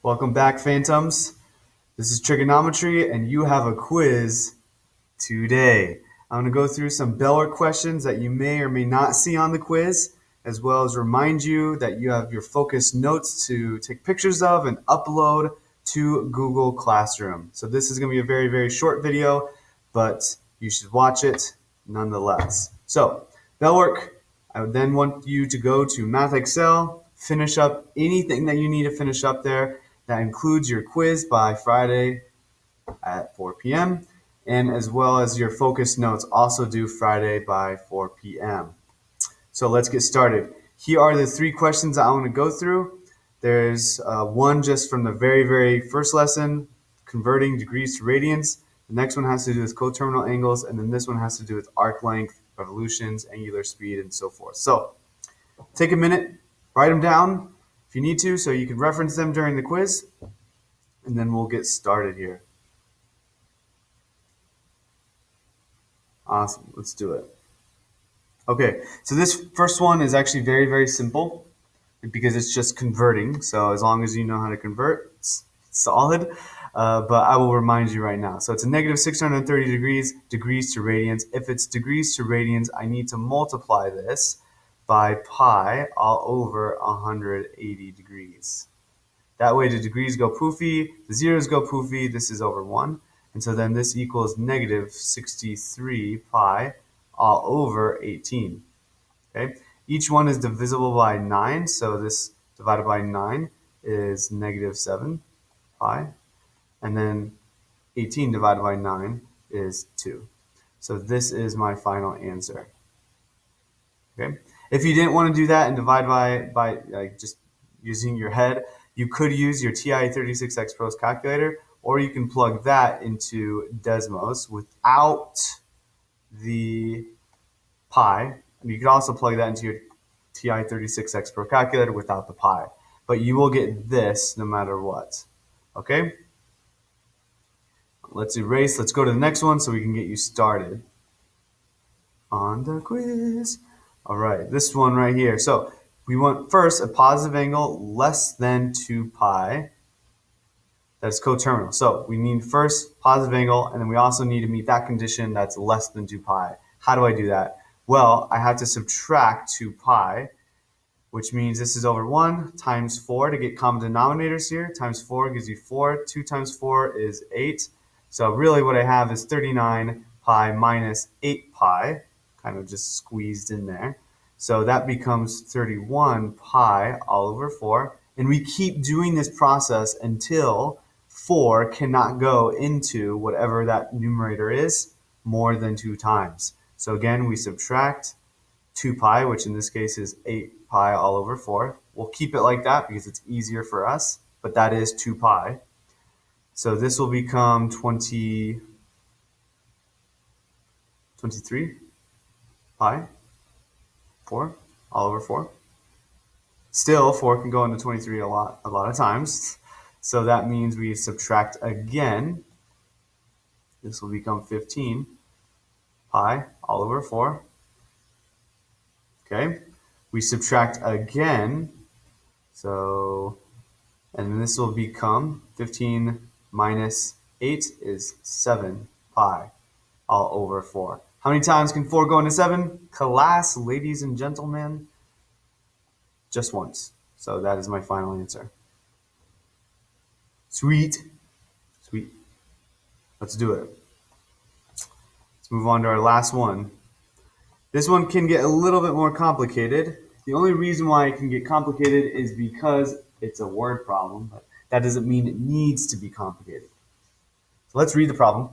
Welcome back, Phantoms. This is Trigonometry, and you have a quiz today. I'm going to go through some Bell questions that you may or may not see on the quiz, as well as remind you that you have your focus notes to take pictures of and upload to Google Classroom. So this is going to be a very, very short video, but you should watch it nonetheless. So, Bell work, I would then want you to go to Math Excel, finish up anything that you need to finish up there. That includes your quiz by Friday at 4 p.m. and as well as your focus notes also due Friday by 4 p.m. So let's get started. Here are the three questions I want to go through. There's one just from the very, very first lesson, converting degrees to radians. The next one has to do with coterminal angles, and then this one has to do with arc length, revolutions, angular speed, and so forth. So take a minute, write them down if you need to, so you can reference them during the quiz, and then we'll get started here. Awesome, let's do it. Okay, so this first one is actually very, very simple because it's just converting. So as long as you know how to convert, it's solid. But I will remind you right now. So it's a negative 630 degrees to radians. If it's degrees to radians, I need to multiply this by pi all over 180 degrees. That way the degrees go poofy, the zeros go poofy, this is over 1. And so then this equals negative 63 pi all over 18. Okay? Each one is divisible by 9, so this divided by 9 is negative 7 pi. And then 18 divided by 9 is 2. So this is my final answer. Okay? If you didn't want to do that and divide by like just using your head, you could use your TI-36X Pros calculator, or you can plug that into Desmos without the pi. And you could also plug that into your TI-36X Pro calculator without the pi. But you will get this no matter what. Okay? Let's erase. Let's go to the next one so we can get you started on the quiz. All right, this one right here. So we want first a positive angle less than 2 pi. That's coterminal. So we need first positive angle, and then we also need to meet that condition that's less than 2 pi. How do I do that? Well, I have to subtract 2 pi, which means this is over 1 times 4 to get common denominators here. Times 4 gives you 4. 2 times 4 is 8. So really what I have is 39 pi minus 8 pi, kind of just squeezed in there. So that becomes 31 pi all over 4. And we keep doing this process until 4 cannot go into whatever that numerator is more than 2 times. So again, we subtract 2 pi, which in this case is 8 pi all over 4. We'll keep it like that because it's easier for us, but that is 2 pi. So this will become 23 pi, 4, all over 4. Still, 4 can go into 23 a lot of times. So that means we subtract again. This will become 15 pi all over 4. Okay, we subtract again. So, and then this will become 15 minus 8 is 7 pi all over 4. How many times can 4 go into 7? Class, ladies and gentlemen, just once. So that is my final answer. Sweet. Sweet. Let's do it. Let's move on to our last one. This one can get a little bit more complicated. The only reason why it can get complicated is because it's a word problem, but that doesn't mean it needs to be complicated. So let's read the problem.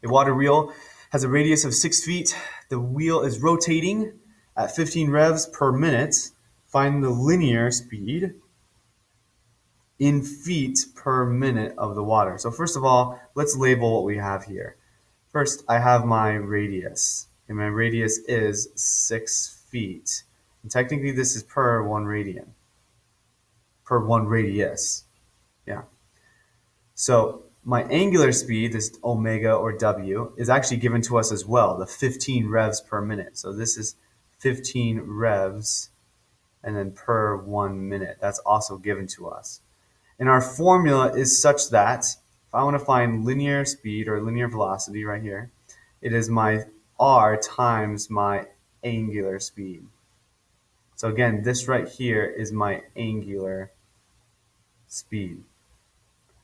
A water wheel has a radius of 6 feet. The wheel is rotating at 15 revs per minute. Find the linear speed in feet per minute of the water. So first of all, let's label what we have here. First, I have my radius, and my radius is 6 feet. And technically, this is per 1 radian, per 1 radius. Yeah. So my angular speed, this omega or W, is actually given to us as well, the 15 revs per minute. So this is 15 revs and then per 1 minute. That's also given to us. And our formula is such that if I want to find linear speed or linear velocity right here, it is my r times my angular speed. So again, this right here is my angular speed.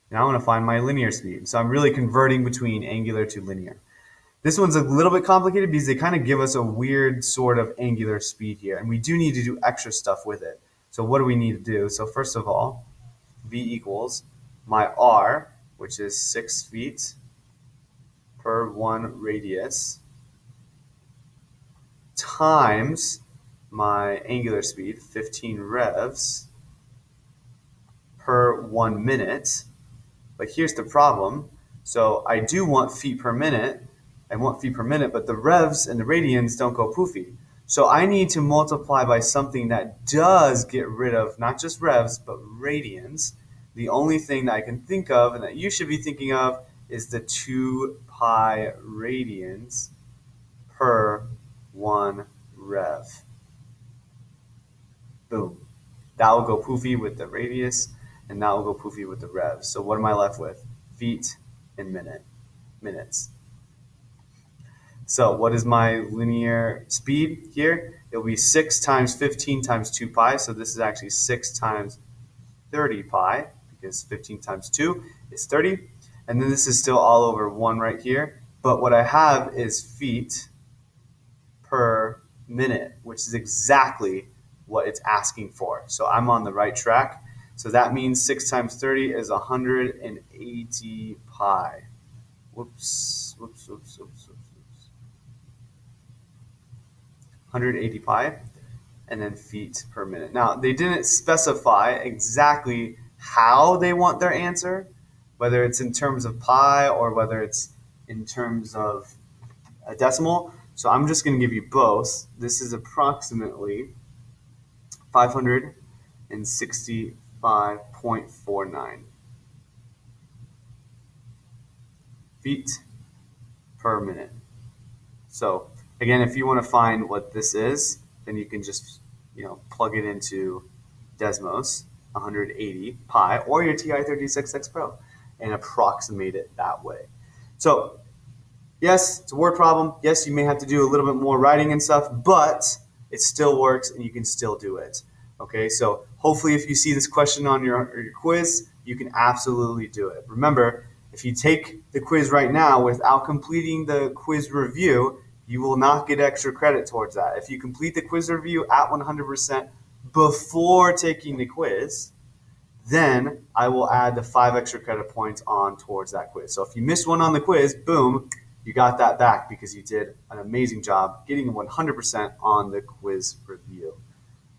Now I want to find my linear speed. So I'm really converting between angular to linear. This one's a little bit complicated because they kind of give us a weird sort of angular speed here, and we do need to do extra stuff with it. So what do we need to do? So first of all, V equals my R, which is 6 feet per 1 radius, times my angular speed, 15 revs per 1 minute. But here's the problem. So I do want feet per minute. I want feet per minute, but the revs and the radians don't go poofy. So I need to multiply by something that does get rid of not just revs, but radians. The only thing that I can think of and that you should be thinking of is the 2 pi radians per 1 rev. Boom. That will go poofy with the radius, and that will go poofy with the revs. So what am I left with? Feet in minutes. So what is my linear speed here? It will be 6 times 15 times 2 pi. So this is actually 6 times 30 pi, because 15 times 2 is 30. And then this is still all over 1 right here. But what I have is feet per minute, which is exactly what it's asking for. So I'm on the right track. So that means 6 times 30 is 180 pi. Whoops. 180 pi, and then feet per minute. Now, they didn't specify exactly how they want their answer, whether it's in terms of pi or whether it's in terms of a decimal. So I'm just going to give you both. This is approximately 565.49 feet per minute. So again, if you want to find what this is, then you can just plug it into Desmos 180 pi or your TI-36X Pro and approximate it that way. So yes, it's a word problem. Yes, you may have to do a little bit more writing and stuff, but it still works and you can still do it. Okay, so hopefully if you see this question on your quiz, you can absolutely do it. Remember, if you take the quiz right now without completing the quiz review, you will not get extra credit towards that. If you complete the quiz review at 100% before taking the quiz, then I will add the 5 extra credit points on towards that quiz. So if you missed one on the quiz, boom, you got that back because you did an amazing job getting 100% on the quiz review.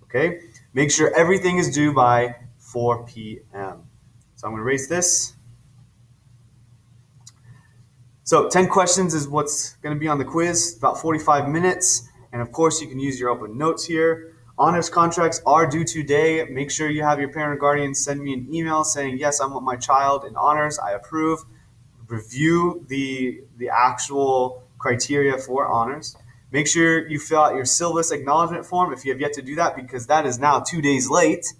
Okay? Make sure everything is due by 4 p.m. So I'm going to erase this. So 10 questions is what's going to be on the quiz, about 45 minutes. And of course, you can use your open notes here. Honors contracts are due today. Make sure you have your parent or guardian send me an email saying, yes, I want my child in honors. I approve. Review the actual criteria for honors. Make sure you fill out your syllabus acknowledgement form if you have yet to do that, because that is now 2 days late.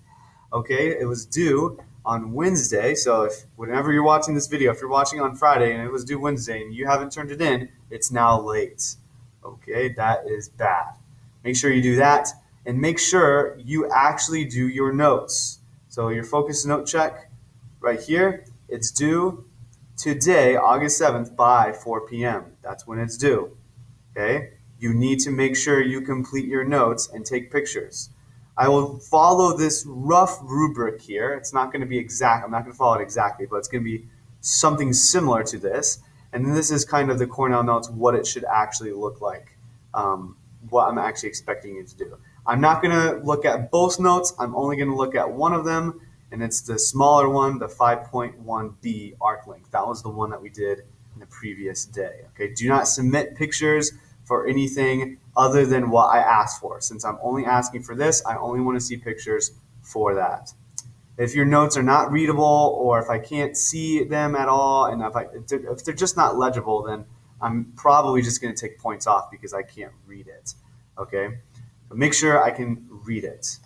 Okay, it was due on Wednesday. So if whenever you're watching this video, if you're watching on Friday and it was due Wednesday and you haven't turned it in, it's now late. Okay, that is bad. Make sure you do that, and make sure you actually do your notes. So your focus note check right here, it's due today, August 7th by 4 p.m. That's when it's due. Okay, you need to make sure you complete your notes and take pictures. I will follow this rough rubric here. It's not going to be exact. I'm not going to follow it exactly, but it's going to be something similar to this. And then this is kind of the Cornell notes, what it should actually look like, what I'm actually expecting you to do. I'm not going to look at both notes. I'm only going to look at one of them, and it's the smaller one, the 5.1b arc length. That was the one that we did in the previous day. Okay, do not submit pictures for anything other than what I asked for. Since I'm only asking for this, I only want to see pictures for that. If your notes are not readable, or if I can't see them at all, and if they're just not legible, then I'm probably just going to take points off because I can't read it. Okay, but make sure I can read it.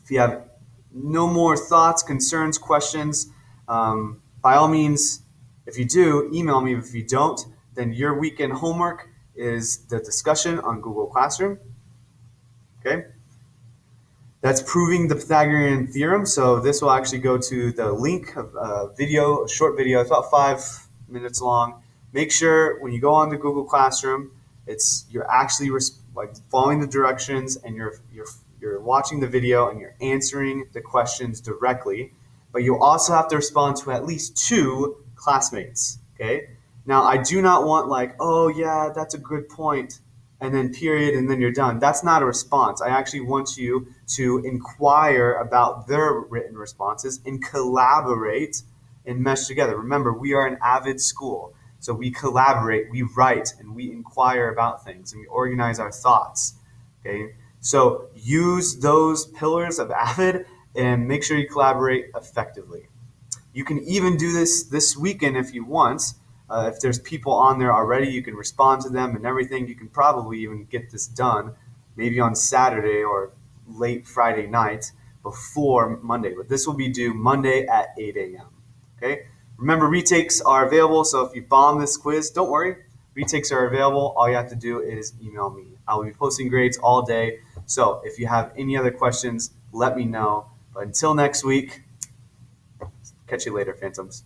If you have No more thoughts, concerns, questions. By all means, if you do, email me. If you don't, then your weekend homework is the discussion on Google Classroom. Okay? That's proving the Pythagorean theorem. So this will actually go to the link of a video, a short video. It's about 5 minutes long. Make sure when you go on to Google Classroom, you're actually like following the directions, and you're watching the video and you're answering the questions directly. But you also have to respond to at least 2 classmates. Okay. Now I do not want like, oh yeah, that's a good point, and then period, and then you're done. That's not a response. I actually want you to inquire about their written responses and collaborate and mesh together. Remember, we are an avid school, so we collaborate, we write, and we inquire about things, and we organize our thoughts. Okay, so use those pillars of avid and make sure you collaborate effectively. You can even do this weekend if you want. If there's people on there already, you can respond to them and everything. You can probably even get this done maybe on Saturday or late Friday night before Monday. But this will be due Monday at 8 a.m. Okay? Remember, retakes are available, so if you bomb this quiz, don't worry. Retakes are available. All you have to do is email me. I will be posting grades all day. So if you have any other questions, let me know. But until next week, catch you later, Phantoms.